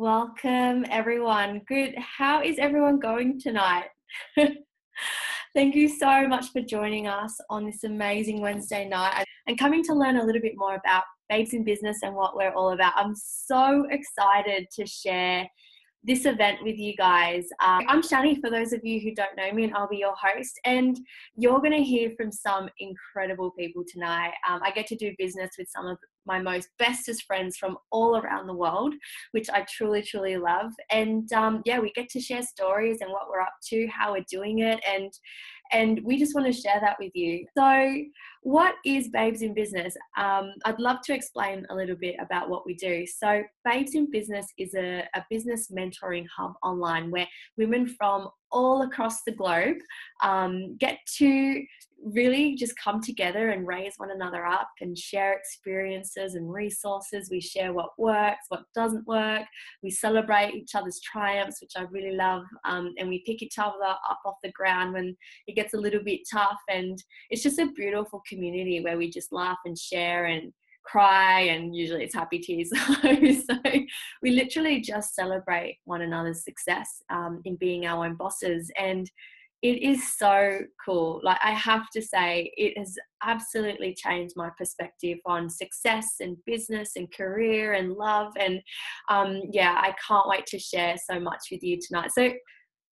Welcome, everyone. Good. How is everyone going tonight? Thank you so much for joining us on this amazing Wednesday night and coming to learn a little bit more about Babes in Business and what we're all about. I'm so excited to share this event with you guys. I'm Shani, for those of you who don't know me, and I'll be your host. And you're going to hear from some incredible people tonight. I get to do business with some of my most bestest friends from all around the world, which I truly, truly love. And we get to share stories and what we're up to, how we're doing it, and we just want to share that with you. So what is Babes in Business? I'd love to explain a little bit about what we do. So Babes in Business is a business mentoring hub online where women from all across the globe get to really just come together and raise one another up and share experiences and resources. We share what works, what doesn't work. We celebrate each other's triumphs, which I really love. And we pick each other up off the ground when it gets a little bit tough. And it's just a beautiful community where we just laugh and share and cry, and usually it's happy tears. So we literally just celebrate one another's success in being our own bosses. And it is so cool. Like, I have to say, it has absolutely changed my perspective on success and business and career and love. And I can't wait to share so much with you tonight. So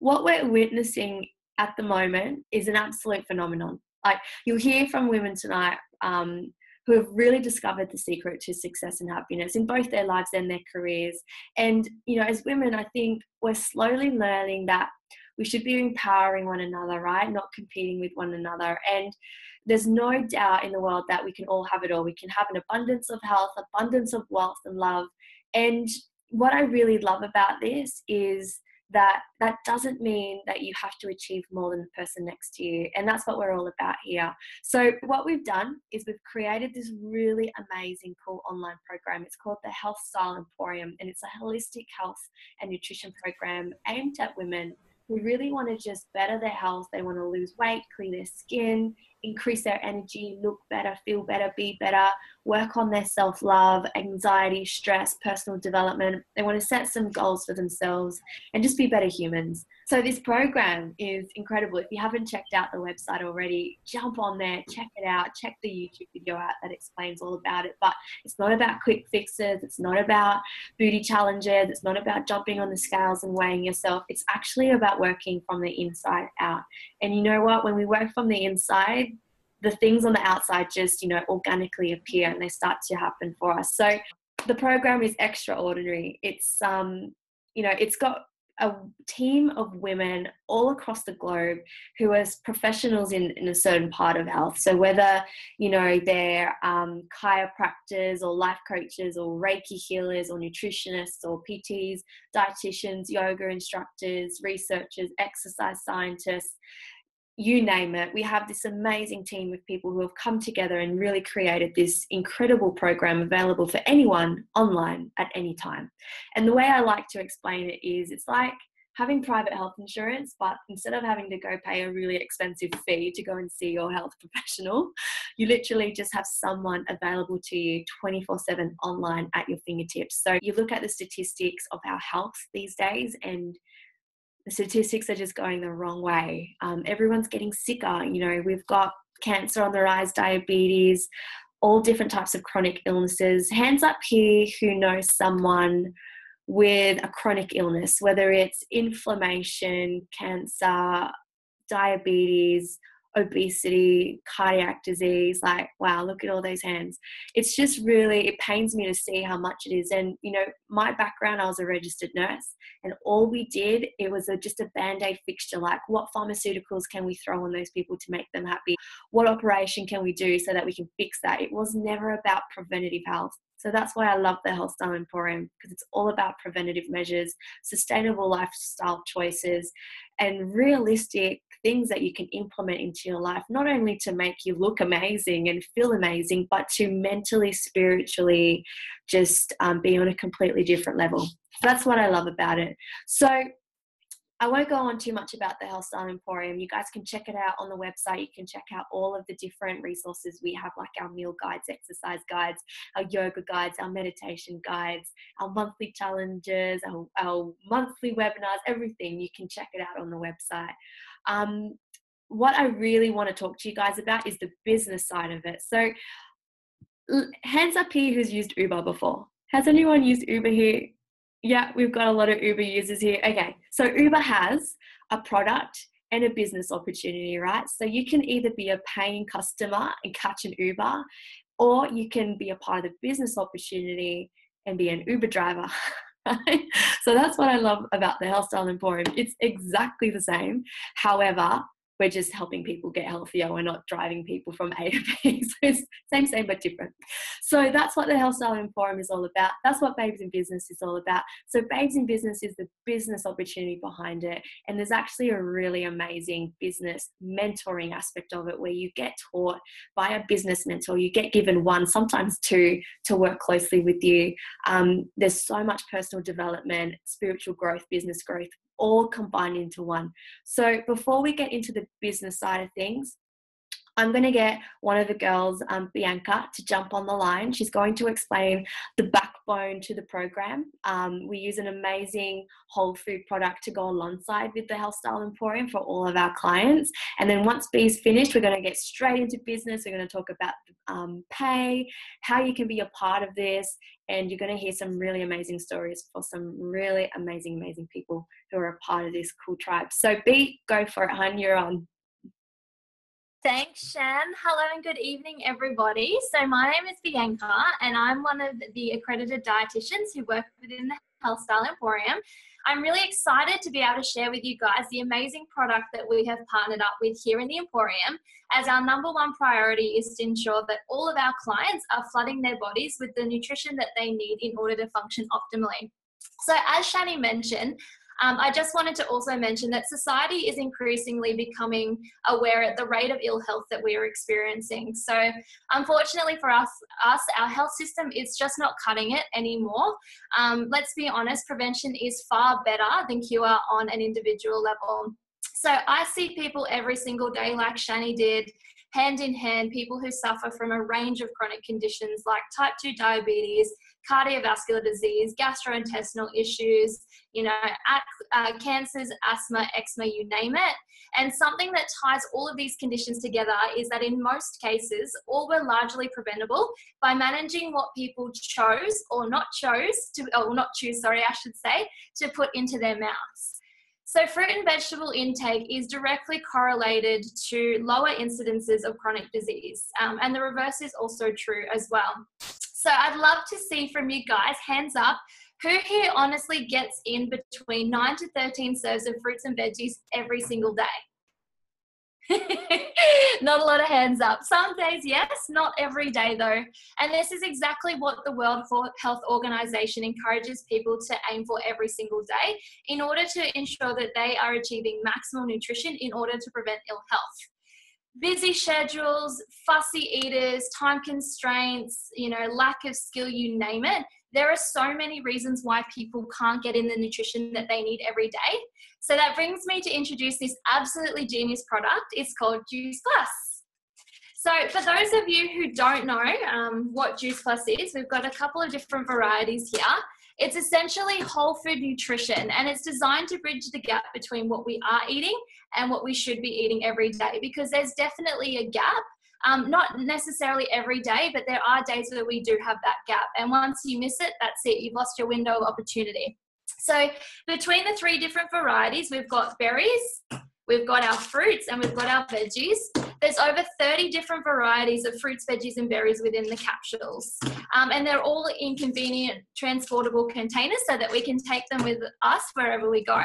what we're witnessing at the moment is an absolute phenomenon. Like, you'll hear from women tonight who have really discovered the secret to success and happiness in both their lives and their careers. And, as women, I think we're slowly learning that we should be empowering one another, right? Not competing with one another. And there's no doubt in the world that we can all have it all. We can have an abundance of health, abundance of wealth and love. And what I really love about this is that doesn't mean that you have to achieve more than the person next to you. And that's what we're all about here. So what we've done is we've created this really amazing, cool online program. It's called the Health Style Emporium, and it's a holistic health and nutrition program aimed at women who really want to just better their health. They want to lose weight, clear their skin, increase their energy, look better, feel better, be better, work on their self-love, anxiety, stress, personal development. They want to set some goals for themselves and just be better humans. So this program is incredible. If you haven't checked out the website already, jump on there, check it out, check the YouTube video out that explains all about it. But it's not about quick fixes. It's not about booty challenges. It's not about jumping on the scales and weighing yourself. It's actually about working from the inside out. And you know what? When we work from the inside, the things on the outside just, organically appear and they start to happen for us. So the program is extraordinary. It's, it's got a team of women all across the globe who are professionals in a certain part of health. So whether, they're chiropractors or life coaches or Reiki healers or nutritionists or PTs, dietitians, yoga instructors, researchers, exercise scientists, you name it. We have this amazing team of people who have come together and really created this incredible program available for anyone online at any time. And the way I like to explain it is, it's like having private health insurance, but instead of having to go pay a really expensive fee to go and see your health professional, you literally just have someone available to you 24/7 online at your fingertips. So you look at the statistics of our health these days, and the statistics are just going the wrong way. Everyone's getting sicker. We've got cancer on the rise, diabetes, all different types of chronic illnesses. Hands up here who knows someone with a chronic illness, whether it's inflammation, cancer, diabetes, obesity, cardiac disease. Like, wow, look at all those hands. It's just really, it pains me to see how much it is. And, my background, I was a registered nurse, and all we did, it was just a Band-Aid fixture. Like, what pharmaceuticals can we throw on those people to make them happy? What operation can we do so that we can fix that? It was never about preventative health. So that's why I love the Health Style Emporium, because it's all about preventative measures, sustainable lifestyle choices, and realistic things that you can implement into your life, not only to make you look amazing and feel amazing, but to mentally, spiritually just be on a completely different level. That's what I love about it. So I won't go on too much about the Health Style Emporium. You guys can check it out on the website. You can check out all of the different resources we have, like our meal guides, exercise guides, our yoga guides, our meditation guides, our monthly challenges, our monthly webinars, everything. You can check it out on the website. What I really want to talk to you guys about is the business side of it. So hands up here who's used Uber before. Has anyone used Uber here? Yeah, we've got a lot of Uber users here. Okay, so Uber has a product and a business opportunity, right? So you can either be a paying customer and catch an Uber, or you can be a part of the business opportunity and be an Uber driver. Right? So that's what I love about the Health Style Emporium. It's exactly the same. However, we're just helping people get healthier. We're not driving people from A to B. So it's same but different. So that's what the Health Style Emporium is all about. That's what Babes in Business is all about. So Babes in Business is the business opportunity behind it. And there's actually a really amazing business mentoring aspect of it, where you get taught by a business mentor. You get given one, sometimes two, to work closely with you. There's so much personal development, spiritual growth, business growth, all combined into one. So before we get into the business side of things, I'm going to get one of the girls, Bianca, to jump on the line. She's going to explain the backbone to the program. We use an amazing whole food product to go alongside with the Health Style Emporium for all of our clients. And then once B's finished, we're going to get straight into business. We're going to talk about pay, how you can be a part of this, and you're going to hear some really amazing stories for some really amazing people who are a part of this cool tribe. So B, go for it, hun. You're on. Thanks, Shan. Hello and good evening, everybody. So my name is Bianca, and I'm one of the accredited dietitians who work within the Health Style Emporium. I'm really excited to be able to share with you guys the amazing product that we have partnered up with here in the Emporium, as our number one priority is to ensure that all of our clients are flooding their bodies with the nutrition that they need in order to function optimally. So as Shani mentioned, I just wanted to also mention that society is increasingly becoming aware at the rate of ill health that we are experiencing. So unfortunately for us, our health system is just not cutting it anymore. Let's be honest, prevention is far better than cure on an individual level. So I see people every single day, like Shani did, hand in hand, people who suffer from a range of chronic conditions like type 2 diabetes, cardiovascular disease, gastrointestinal issues, cancers, asthma, eczema, you name it. And something that ties all of these conditions together is that in most cases, all were largely preventable by managing what people chose or not choose to put into their mouths. So fruit and vegetable intake is directly correlated to lower incidences of chronic disease, and the reverse is also true as well. So I'd love to see from you guys, hands up, who here honestly gets in between 9 to 13 serves of fruits and veggies every single day? Not a lot of hands up. Some days, yes, not every day though. And this is exactly what the World Health Organization encourages people to aim for every single day in order to ensure that they are achieving maximal nutrition in order to prevent ill health. Busy schedules, fussy eaters, time constraints, lack of skill, you name it. There are so many reasons why people can't get in the nutrition that they need every day. So that brings me to introduce this absolutely genius product. It's called Juice Plus. So for those of you who don't know what Juice Plus is, we've got a couple of different varieties here. It's essentially whole food nutrition, and it's designed to bridge the gap between what we are eating and what we should be eating every day, because there's definitely a gap. Not necessarily every day, but there are days where we do have that gap. And once you miss it, that's it. You've lost your window of opportunity. So between the three different varieties, we've got berries, we've got our fruits, and we've got our veggies. There's over 30 different varieties of fruits, veggies, and berries within the capsules. And they're all in convenient transportable containers so that we can take them with us wherever we go.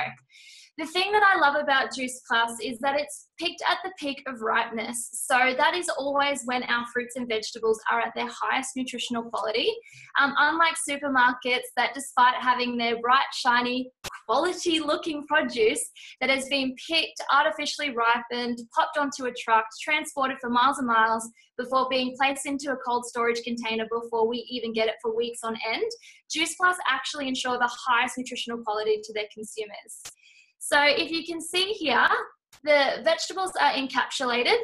The thing that I love about Juice Plus is that it's picked at the peak of ripeness. So that is always when our fruits and vegetables are at their highest nutritional quality. Unlike supermarkets that, despite having their bright, shiny, quality looking produce that has been picked, artificially ripened, popped onto a truck, transported for miles and miles before being placed into a cold storage container before we even get it for weeks on end, Juice Plus actually ensure the highest nutritional quality to their consumers. So if you can see here, the vegetables are encapsulated,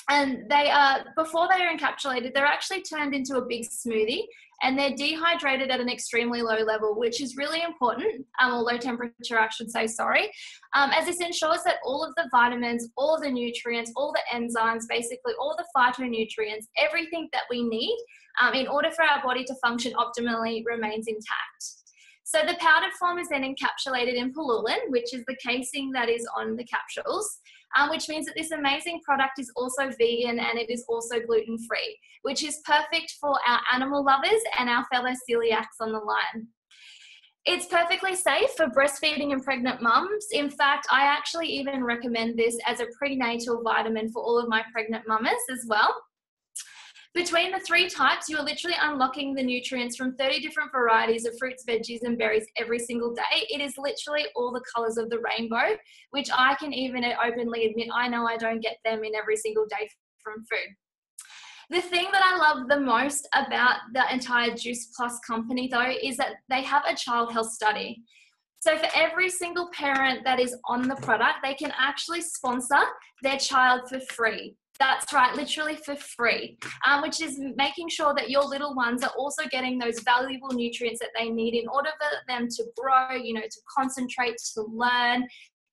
and they are, before they are encapsulated, they're actually turned into a big smoothie, and they're dehydrated at an extremely low level, which is really important, or low temperature, I should say, sorry, as this ensures that all of the vitamins, all the nutrients, all the enzymes, basically all the phytonutrients, everything that we need in order for our body to function optimally remains intact. So the powdered form is then encapsulated in pullulan, which is the casing that is on the capsules, which means that this amazing product is also vegan and it is also gluten-free, which is perfect for our animal lovers and our fellow celiacs on the line. It's perfectly safe for breastfeeding and pregnant mums. In fact, I actually even recommend this as a prenatal vitamin for all of my pregnant mamas as well. Between the 3 types, you are literally unlocking the nutrients from 30 different varieties of fruits, veggies, and berries every single day. It is literally all the colors of the rainbow, which I can even openly admit, I know I don't get them in every single day from food. The thing that I love the most about the entire Juice Plus company, though, is that they have a child health study. So for every single parent that is on the product, they can actually sponsor their child for free. That's right, literally for free, which is making sure that your little ones are also getting those valuable nutrients that they need in order for them to grow, you know, to concentrate, to learn,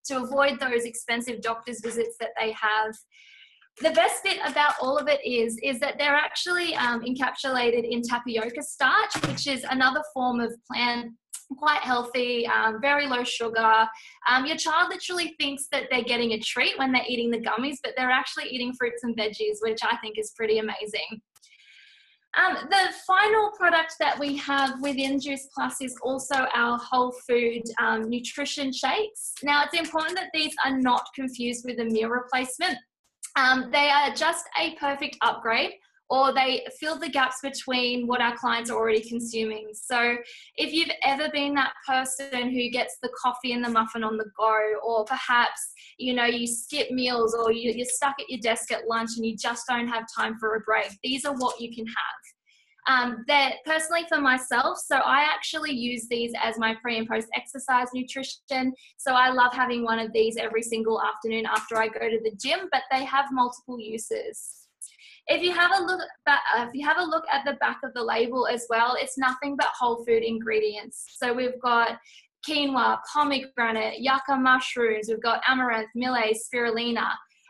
to avoid those expensive doctor's visits that they have. The best bit about all of it is that they're actually encapsulated in tapioca starch, which is another form of plant, quite healthy, very low sugar. Your child literally thinks that they're getting a treat when they're eating the gummies, but they're actually eating fruits and veggies, which I think is pretty amazing. The final product that we have within Juice Plus is also our whole food nutrition shakes. Now, it's important that these are not confused with a meal replacement. They are just a perfect upgrade, or they fill the gaps between what our clients are already consuming. So if you've ever been that person who gets the coffee and the muffin on the go, or perhaps, you know, you skip meals, or you're stuck at your desk at lunch and you just don't have time for a break, these are what you can have. They're personally for myself, so I actually use these as my pre and post exercise nutrition. So I love having one of these every single afternoon after I go to the gym, but they have multiple uses. If you have a look at the back of the label as well, it's nothing but whole food ingredients. So we've got quinoa, pomegranate, yucca mushrooms, we've got amaranth, millet, spirulina.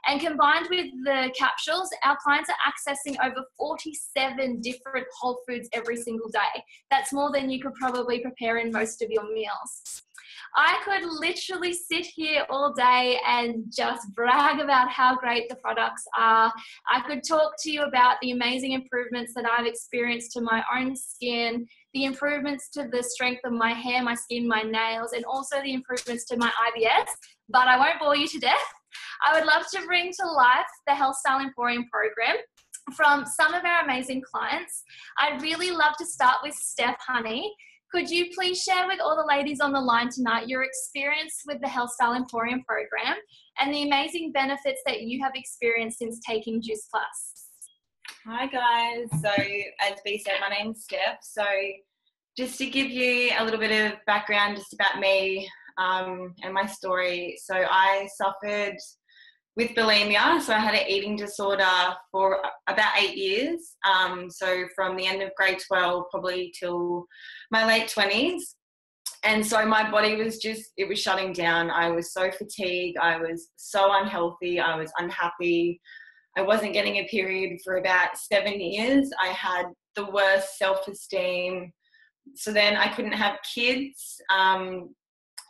And combined with the capsules, our clients are accessing over 47 different whole foods every single day. That's more than you could probably prepare in most of your meals. I could literally sit here all day and just brag about how great the products are. I could talk to you about the amazing improvements that I've experienced to my own skin, the improvements to the strength of my hair, my skin, my nails, and also the improvements to my IBS, but I won't bore you to death. I would love to bring to life the Health Style Emporium program from some of our amazing clients. I'd really love to start with Steph Honey. Could you please share with all the ladies on the line tonight your experience with the Health Style Emporium program and the amazing benefits that you have experienced since taking Juice Plus? Hi guys, so as B said, my name's Steph. So just to give you a little bit of background just about me and my story. So I suffered with bulimia, so I had an eating disorder for about 8 years. So from the end of grade 12 probably till my late 20s. And so my body was it was shutting down. I was so fatigued. I was so unhealthy. I was unhappy. I wasn't getting a period for about 7 years. I had the worst self-esteem. So then I couldn't have kids. And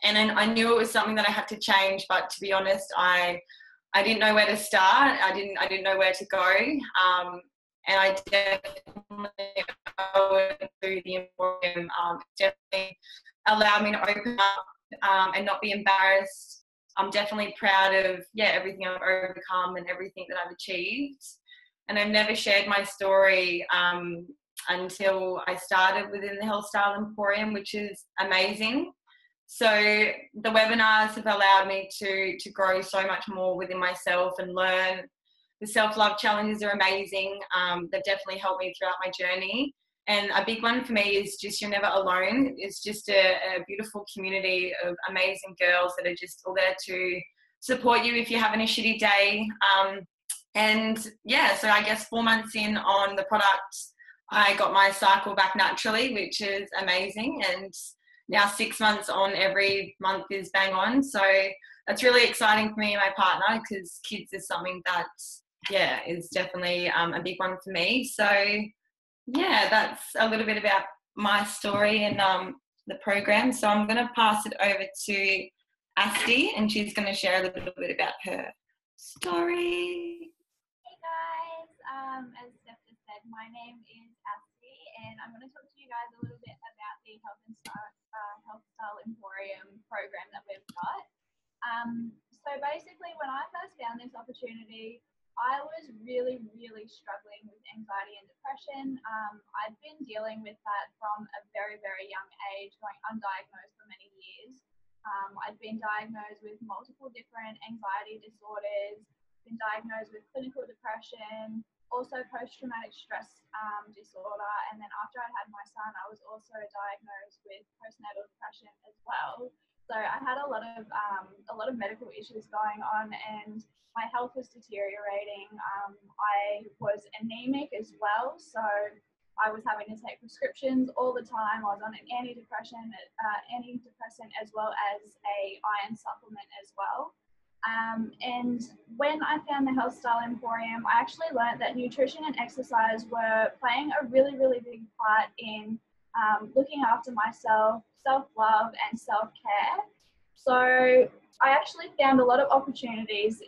then I knew it was something that I had to change, but to be honest, I didn't know where to start. I didn't know where to go. And I definitely went through the Emporium. Definitely allowed me to open up and not be embarrassed. I'm definitely proud of everything I've overcome and everything that I've achieved. And I've never shared my story until I started within the Health Style Emporium, which is amazing. So the webinars have allowed me to grow so much more within myself and learn. The self-love challenges are amazing. They've definitely helped me throughout my journey. And a big one for me is just you're never alone. It's just a beautiful community of amazing girls that are just all there to support you if you're having a shitty day. And yeah, so I guess 4 months in on the product, I got my cycle back naturally, which is amazing. And now 6 months on, every month is bang on. So that's really exciting for me and my partner, because kids is something that, yeah, is definitely a big one for me. So yeah, that's a little bit about my story and the program. So I'm going to pass it over to Asti, and she's going to share a little bit about her story. Hey guys, as Steph just said, my name is Asti, and I'm going to talk to you guys a little bit about the Health Style Emporium program that we've got. So basically, when I first found this opportunity, I was really, really struggling with anxiety and depression. I'd been dealing with that from a very, very young age, going undiagnosed for many years. I'd been diagnosed with multiple different anxiety disorders, been diagnosed with clinical depression, also post-traumatic stress disorder, and then after I had my son, I was also diagnosed with postnatal depression as well. So I had a lot of medical issues going on, and my health was deteriorating. I was anemic as well, so I was having to take prescriptions all the time. I was on an antidepressant as well as a iron supplement as well. And when I found the Health Style Emporium, I actually learned that nutrition and exercise were playing a really, really big part in looking after myself, self-love and self-care. So I actually found a lot of opportunities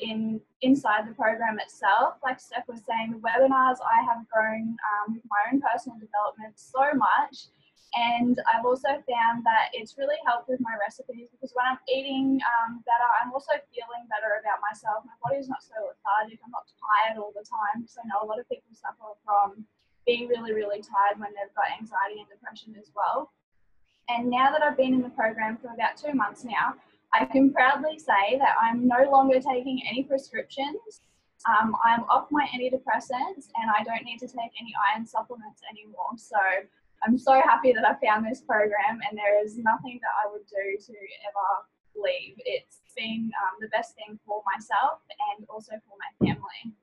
inside the program itself. Like Steph was saying, the webinars, I have grown with my own personal development so much. And I've also found that it's really helped with my recipes, because when I'm eating better, I'm also feeling better about myself. My body's not so lethargic. I'm not tired all the time. So I know a lot of people suffer from being really, really tired when they've got anxiety and depression as well. And now that I've been in the program for about 2 months now, I can proudly say that I'm no longer taking any prescriptions. I'm off my antidepressants, and I don't need to take any iron supplements anymore. So I'm so happy that I found this program, and there is nothing that I would do to ever leave. It's been the best thing for myself and also for my family.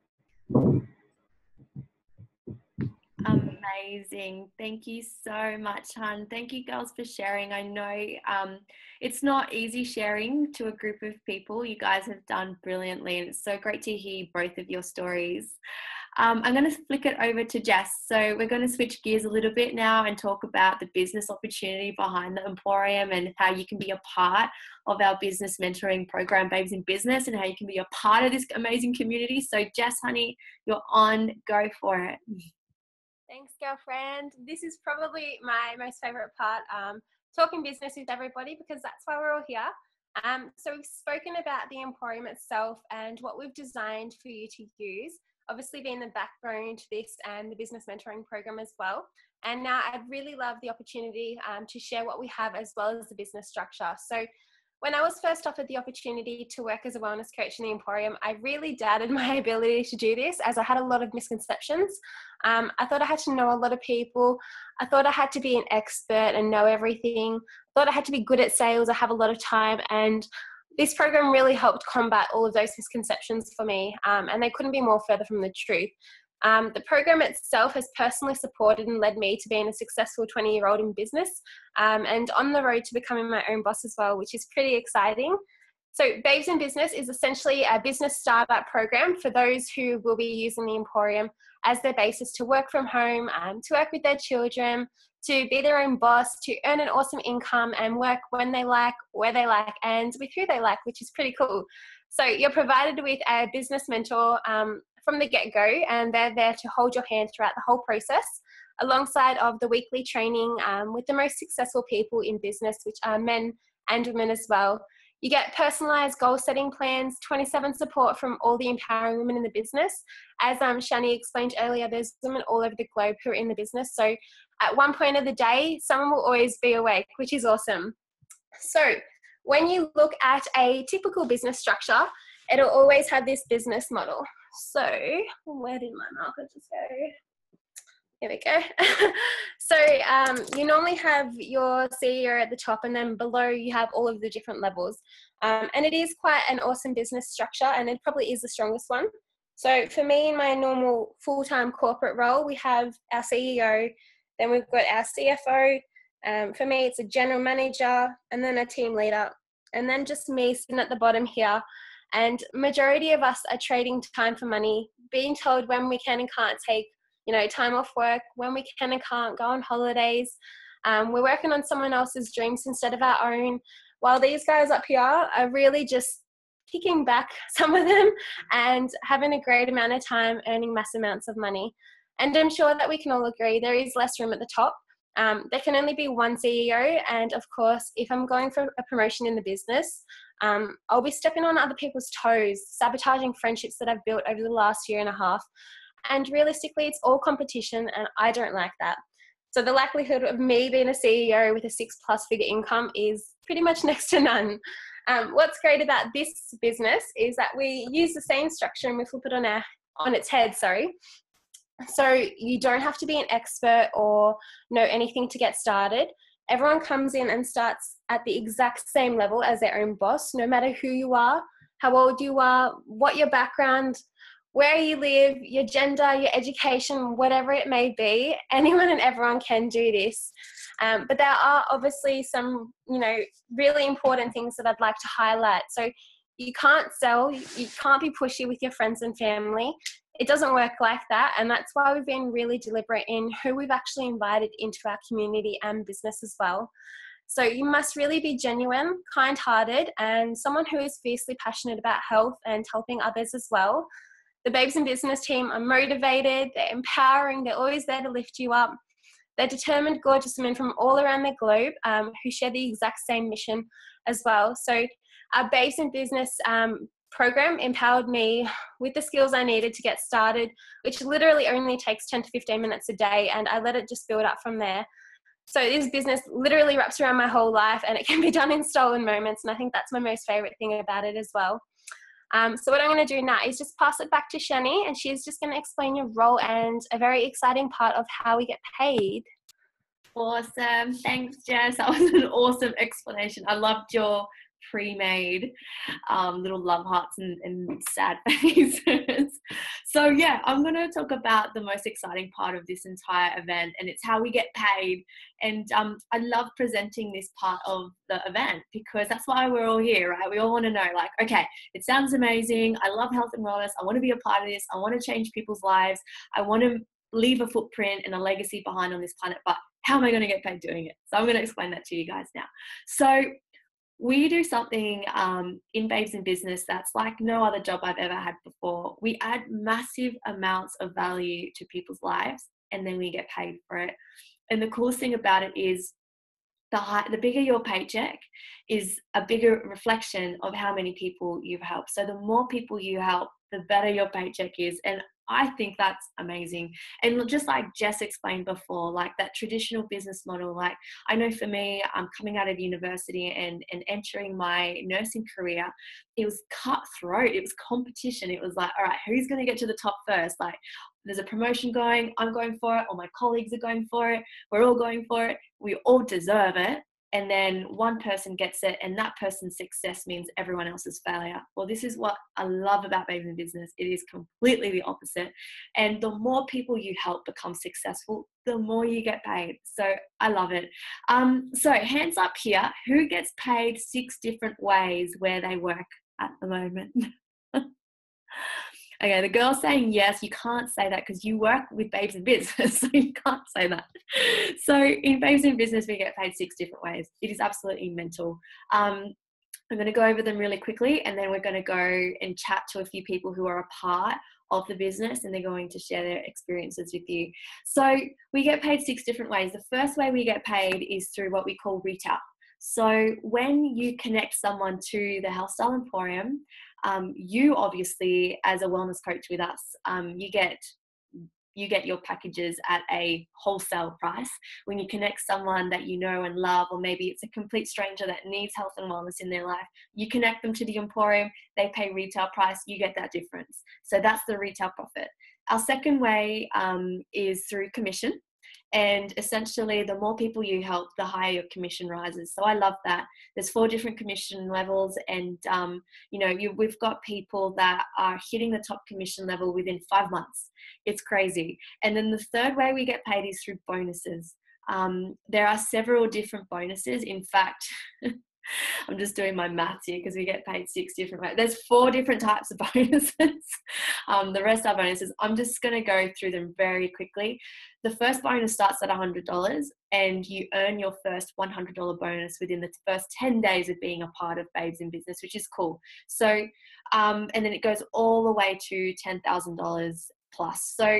Amazing. Thank you so much, hun. Thank you, girls, for sharing. I know it's not easy sharing to a group of people. You guys have done brilliantly, and it's so great to hear both of your stories. I'm going to flick it over to Jess. So we're going to switch gears a little bit now and talk about the business opportunity behind the Emporium and how you can be a part of our business mentoring program, Babes in Business, and how you can be a part of this amazing community. So Jess, honey, you're on. Go for it. Thanks, girlfriend. This is probably my most favourite part, talking business with everybody, because that's why we're all here. So we've spoken about the Emporium itself and what we've designed for you to use, obviously being the backbone to this and the business mentoring program as well. And now I'd really love the opportunity to share what we have as well as the business structure. So when I was first offered the opportunity to work as a wellness coach in the Emporium, I really doubted my ability to do this, as I had a lot of misconceptions. I thought I had to know a lot of people. I thought I had to be an expert and know everything. I thought I had to be good at sales. I have a lot of time, and this program really helped combat all of those misconceptions for me, and they couldn't be more further from the truth. The program itself has personally supported and led me to being a successful 20-year-old in business, and on the road to becoming my own boss as well, which is pretty exciting. So Babes in Business is essentially a business startup program for those who will be using the Emporium as their basis to work from home, to work with their children, to be their own boss, to earn an awesome income and work when they like, where they like, and with who they like, which is pretty cool. So you're provided with a business mentor from the get-go, and they're there to hold your hand throughout the whole process, alongside of the weekly training with the most successful people in business, which are men and women as well. You get personalised goal-setting plans, 27 support from all the empowering women in the business. As Shani explained earlier, there's women all over the globe who are in the business. So at one point of the day, someone will always be awake, which is awesome. So when you look at a typical business structure, it'll always have this business model. So where did my marker just go? Here we go. So you normally have your CEO at the top, and then below you have all of the different levels. And it is quite an awesome business structure, and it probably is the strongest one. So for me, in my normal full-time corporate role, we have our CEO, then we've got our CFO. For me, it's a general manager, and then a team leader, and then just me sitting at the bottom here. And majority of us are trading time for money, being told when we can and can't take time off work, when we can and can't go on holidays. We're working on someone else's dreams instead of our own, while these guys up here are really just kicking back, some of them, and having a great amount of time earning mass amounts of money. And I'm sure that we can all agree there is less room at the top. There can only be one CEO, and of course, if I'm going for a promotion in the business, I'll be stepping on other people's toes, sabotaging friendships that I've built over the last year and a half. And realistically, it's all competition, and I don't like that. So the likelihood of me being a CEO with a 6+ figure income is pretty much next to none. What's great about this business is that we use the same structure and we flip it on its head, sorry. So you don't have to be an expert or know anything to get started. Everyone comes in and starts at the exact same level as their own boss, no matter who you are, how old you are, what your background, where you live, your gender, your education, whatever it may be. Anyone and everyone can do this. But there are obviously some, really important things that I'd like to highlight. So you can't sell, you can't be pushy with your friends and family. It doesn't work like that. And that's why we've been really deliberate in who we've actually invited into our community and business as well. So you must really be genuine, kind-hearted, and someone who is fiercely passionate about health and helping others as well. The Babes in Business team are motivated, they're empowering, they're always there to lift you up. They're determined, gorgeous women from all around the globe who share the exact same mission as well. So our Babes in Business program empowered me with the skills I needed to get started, which literally only takes 10 to 15 minutes a day, and I let it just build up from there. So this business literally wraps around my whole life, and it can be done in stolen moments, and I think that's my most favourite thing about it as well. So what I'm going to do now is just pass it back to Shani, and she's just going to explain your role and a very exciting part of how we get paid. Awesome. Thanks, Jess. That was an awesome explanation. I loved your pre-made little love hearts and sad faces. So yeah, I'm going to talk about the most exciting part of this entire event, and it's how we get paid. And I love presenting this part of the event because that's why we're all here, right? We all want to know, like, okay, it sounds amazing. I love health and wellness. I want to be a part of this. I want to change people's lives. I want to leave a footprint and a legacy behind on this planet, but how am I going to get paid doing it? So I'm going to explain that to you guys now. So we do something in Babes in Business that's like no other job I've ever had before. We add massive amounts of value to people's lives, and then we get paid for it. And the coolest thing about it is the bigger your paycheck is a bigger reflection of how many people you've helped. So the more people you help, the better your paycheck is. And I think that's amazing. And just like Jess explained before, like that traditional business model, like I know for me, I'm coming out of university and entering my nursing career, it was cutthroat. It was competition. It was like, all right, who's going to get to the top first? Like there's a promotion going, I'm going for it, or my colleagues are going for it. We're all going for it. We all deserve it. And then one person gets it, and that person's success means everyone else's failure. Well, this is what I love about Babes in Business. It is completely the opposite. And the more people you help become successful, the more you get paid. So I love it. So hands up here, who gets paid 6 different ways where they work at the moment? Okay, the girl's saying yes. You can't say that because you work with Babes in Business, so you can't say that. So in Babes in Business, we get paid 6 different ways. It is absolutely mental. I'm going to go over them really quickly, and then we're going to go and chat to a few people who are a part of the business, and they're going to share their experiences with you. So we get paid 6 different ways. The first way we get paid is through what we call retail. So when you connect someone to the Health Style Emporium, you obviously, as a wellness coach with us, you get your packages at a wholesale price. When you connect someone that you know and love, or maybe it's a complete stranger that needs health and wellness in their life, you connect them to the Emporium, they pay retail price, you get that difference. So that's the retail profit. Our second way is through commission. And essentially, the more people you help, the higher your commission rises. So I love that. There's 4 different commission levels, and we've got people that are hitting the top commission level within 5 months. It's crazy. And then the third way we get paid is through bonuses. There are several different bonuses. In fact, I'm just doing my maths here because we get paid 6 different ways. There's 4 different types of bonuses. The rest are bonuses. I'm just going to go through them very quickly. The first bonus starts at $100, and you earn your first $100 bonus within the first 10 days of being a part of Babes in Business, which is cool. So, and then it goes all the way to $10,000 plus. So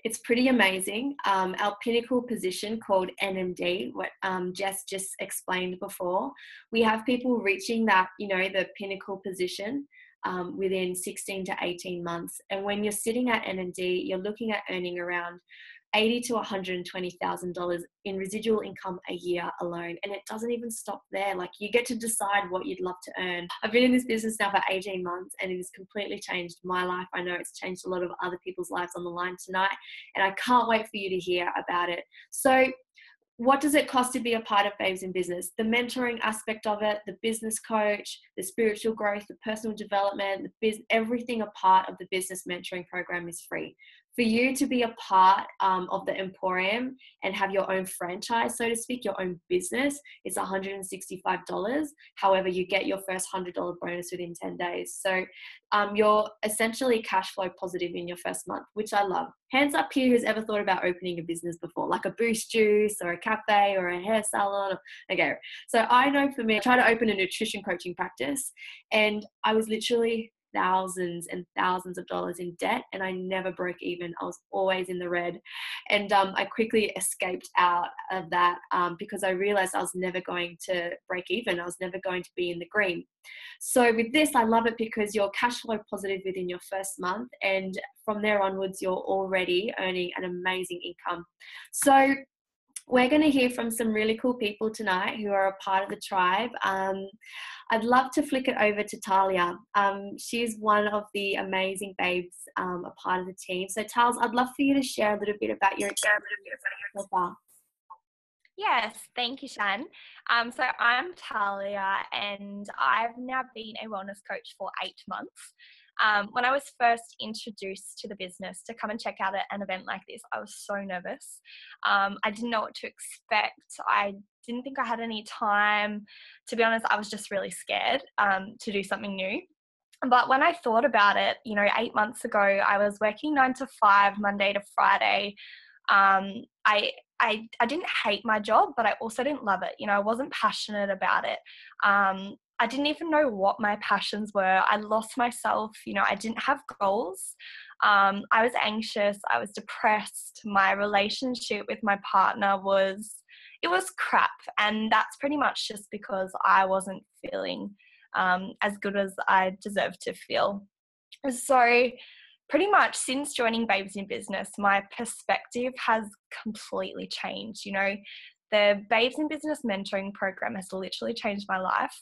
it's pretty amazing. Our pinnacle position called NMD, what Jess just explained before, we have people reaching that, the pinnacle position within 16 to 18 months. And when you're sitting at NMD, you're looking at earning around $80,000 to $120,000 in residual income a year alone. And it doesn't even stop there. Like, you get to decide what you'd love to earn. I've been in this business now for 18 months, and it has completely changed my life. I know it's changed a lot of other people's lives on the line tonight, and I can't wait for you to hear about it. So what does it cost to be a part of Babes in Business? The mentoring aspect of it, the business coach, the spiritual growth, the personal development, everything a part of the business mentoring program is free. For you to be a part of the Emporium and have your own franchise, so to speak, your own business, it's $165. However, you get your first $100 bonus within 10 days. So you're essentially cash flow positive in your first month, which I love. Hands up here who's ever thought about opening a business before, like a Boost Juice or a cafe or a hair salon. Okay, so I know for me, I tried to open a nutrition coaching practice, and I was literally thousands and thousands of dollars in debt, and I never broke even. I was always in the red, and I quickly escaped out of that because I realized I was never going to break even. I was never going to be in the green. So with this, I love it because you're cash flow positive within your first month, and from there onwards, you're already earning an amazing income. So we're going to hear from some really cool people tonight who are a part of the tribe. I'd love to flick it over to Talia. She's one of the amazing babes, a part of the team. So Tals, I'd love for you to share a little bit about your experience so far. Yes, thank you, Shan. So I'm Talia, and I've now been a wellness coach for 8 months. When I was first introduced to the business to come and check out at an event like this, I was so nervous. I didn't know what to expect. I didn't think I had any time. To be honest, I was just really scared to do something new. But when I thought about it, 8 months ago, I was working 9 to 5, Monday to Friday. I didn't hate my job, but I also didn't love it. I wasn't passionate about it. I didn't even know what my passions were. I lost myself. I didn't have goals. I was anxious. I was depressed. My relationship with my partner was crap. And that's pretty much just because I wasn't feeling as good as I deserved to feel. So pretty much since joining Babes in Business, my perspective has completely changed. The Babes in Business mentoring program has literally changed my life.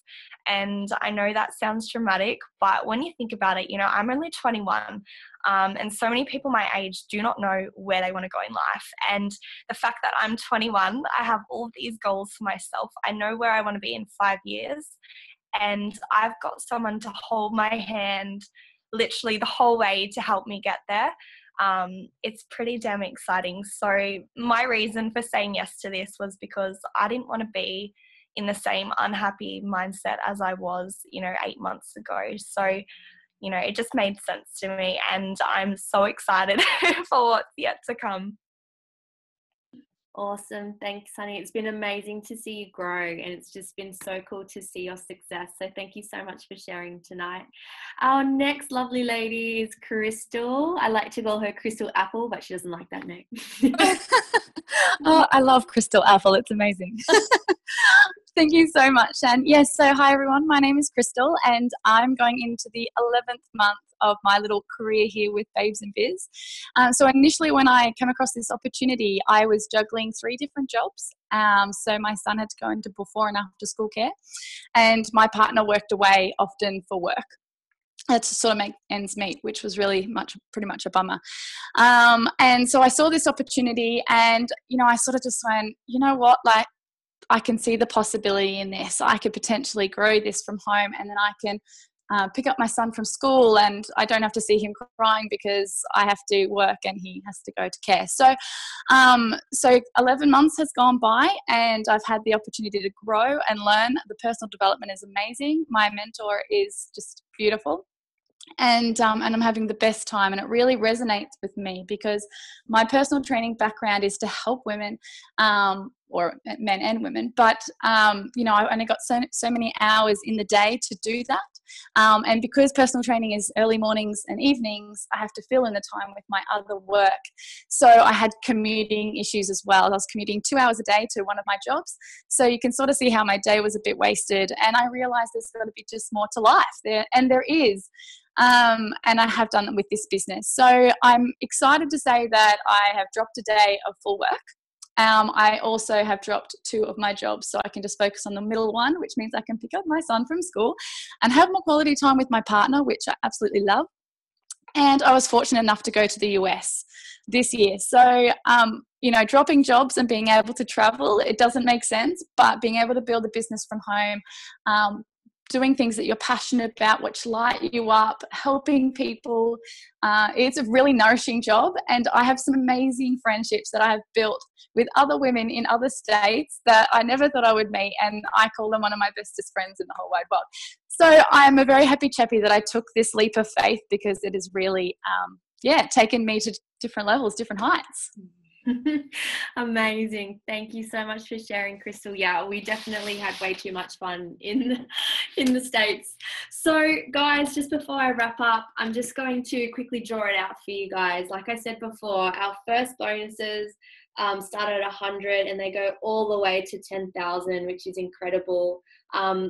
And I know that sounds dramatic, but when you think about it, I'm only 21. And so many people my age do not know where they want to go in life. And the fact that I'm 21, I have all these goals for myself. I know where I want to be in 5 years. And I've got someone to hold my hand literally the whole way to help me get there. It's pretty damn exciting. So my reason for saying yes to this was because I didn't want to be in the same unhappy mindset as I was, 8 months ago. So, it just made sense to me, and I'm so excited for what's yet to come. Awesome. Thanks, honey. It's been amazing to see you grow, and it's just been so cool to see your success. So thank you so much for sharing tonight. Our next lovely lady is Crystal. I like to call her Crystal Apple, but she doesn't like that name. Oh, I love Crystal Apple. It's amazing. Thank you so much, Shan. Yes, so hi everyone. My name is Crystal, and I'm going into the 11th month of my little career here with Babes in Biz. So initially when I came across this opportunity, I was juggling 3 different jobs. So my son had to go into before and after school care, and my partner worked away often for work. to sort of make ends meet, which was really pretty much a bummer. And so I saw this opportunity, and, you know, I sort of just went, you know what, like, I can see the possibility in this. I could potentially grow this from home, and then I can pick up my son from school, and I don't have to see him crying because I have to work and he has to go to care. So 11 months has gone by, and I've had the opportunity to grow and learn. The personal development is amazing. My mentor is just beautiful. And I'm having the best time, and it really resonates with me because my personal training background is to help women, or men and women, but you know, I only got so many hours in the day to do that, and because personal training is early mornings and evenings, I have to fill in the time with my other work. So I had commuting issues as well. I was commuting 2 hours a day to one of my jobs, so you can sort of see how my day was a bit wasted, and I realized there's got to be just more to life there, and there is. And I have done it with this business. So I'm excited to say that I have dropped a day of full work. I also have dropped 2 of my jobs, so I can just focus on the middle one, which means I can pick up my son from school and have more quality time with my partner, which I absolutely love. And I was fortunate enough to go to the US this year. So, you know, dropping jobs and being able to travel, it doesn't make sense, but being able to build a business from home, doing things that you're passionate about, which light you up, helping people. It's a really nourishing job, and I have some amazing friendships that I have built with other women in other states that I never thought I would meet, and I call them one of my bestest friends in the whole wide world. So I'm a very happy chappy that I took this leap of faith, because it has really, taken me to different levels, different heights. Amazing. Thank you so much for sharing, Crystal. Yeah, we definitely had way too much fun in the States. So guys, just before I wrap up, I'm just going to quickly draw it out for you guys. Like I said before, our first bonuses start at 100 and they go all the way to 10,000, which is incredible.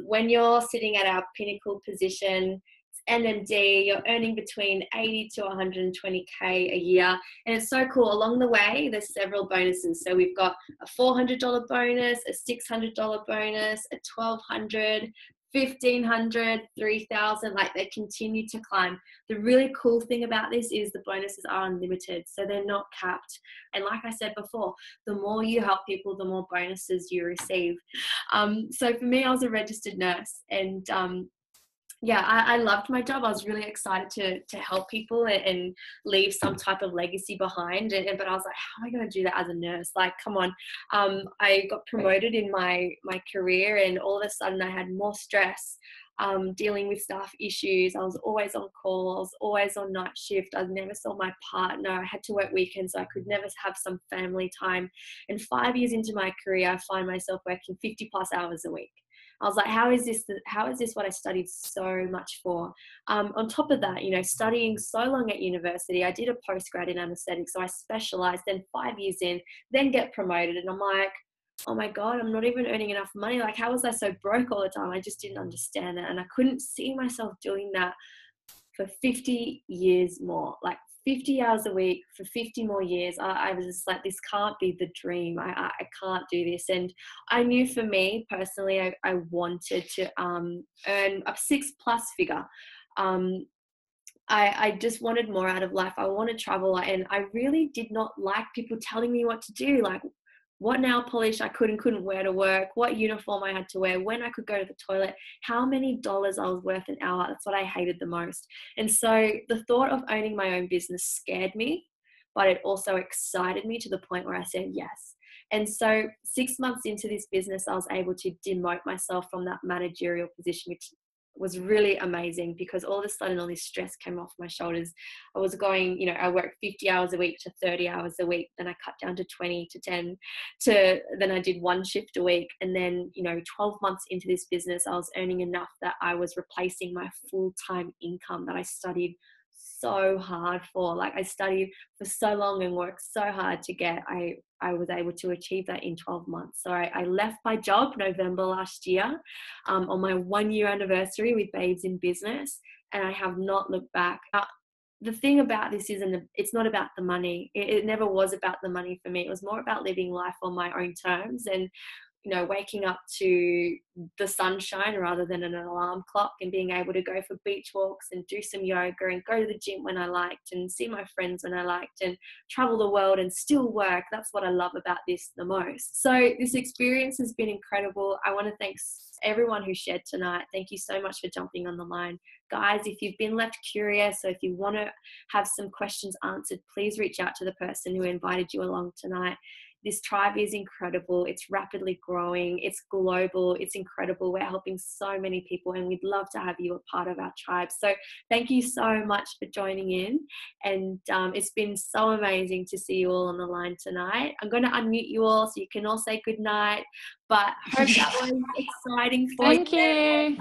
When you're sitting at our pinnacle position, NMD, you're earning between 80 to 120k a year, and it's so cool. Along the way, there's several bonuses. So we've got a $400 bonus, a $600 bonus, a $1,200, $1,500, $3,000. Like, they continue to climb. The really cool thing about this is the bonuses are unlimited, so they're not capped. And like I said before, the more you help people, the more bonuses you receive. So for me, I was a registered nurse, and I loved my job. I was really excited to help people and leave some type of legacy behind. But I was like, how am I going to do that as a nurse? Like, come on. I got promoted in my career, and all of a sudden I had more stress, dealing with staff issues. I was always on call. I was always on night shift. I never saw my partner. I had to work weekends, so I could never have some family time. And 5 years into my career, I find myself working 50 plus hours a week. I was like, how is this what I studied so much for? On top of that, you know, studying so long at university, I did a postgrad in anesthetics, so I specialized, then 5 years in, then get promoted. And I'm like, oh my God, I'm not even earning enough money. Like, how was I so broke all the time? I just didn't understand that. And I couldn't see myself doing that for 50 years more. Like, 50 hours a week for 50 more years. I was just like, this can't be the dream. I can't do this. And I knew, for me personally, I wanted to earn a 6+ figure. I just wanted more out of life. I want to travel, and I really did not like people telling me what to do, like what nail polish I could and couldn't wear to work, what uniform I had to wear, when I could go to the toilet, how many dollars I was worth an hour. That's what I hated the most. And so the thought of owning my own business scared me, but it also excited me to the point where I said yes. And so 6 months into this business, I was able to demote myself from that managerial position, which was really amazing, because all of a sudden all this stress came off my shoulders. I was going, you know, I worked 50 hours a week to 30 hours a week. Then I cut down to 20 to 10 then I did 1 shift a week. And then, you know, 12 months into this business, I was earning enough that I was replacing my full-time income that I studied so hard for. Like, I studied for so long and worked so hard to get. I was able to achieve that in 12 months. So I left my job November last year, on my 1-year anniversary with Babes in Business, and I have not looked back. The thing about this it's not about the money. It never was about the money for me. It was more about living life on my own terms. And you know, waking up to the sunshine rather than an alarm clock, and being able to go for beach walks and do some yoga and go to the gym when I liked and see my friends when I liked and travel the world and still work. That's what I love about this the most. So this experience has been incredible. I want to thank everyone who shared tonight. Thank you so much for jumping on the line. Guys, if you've been left curious or if you want to have some questions answered, please reach out to the person who invited you along tonight. This tribe is incredible. It's rapidly growing. It's global. It's incredible. We're helping so many people, and we'd love to have you a part of our tribe. So thank you so much for joining in. And it's been so amazing to see you all on the line tonight. I'm going to unmute you all so you can all say good night. But I hope that was exciting for Thank you.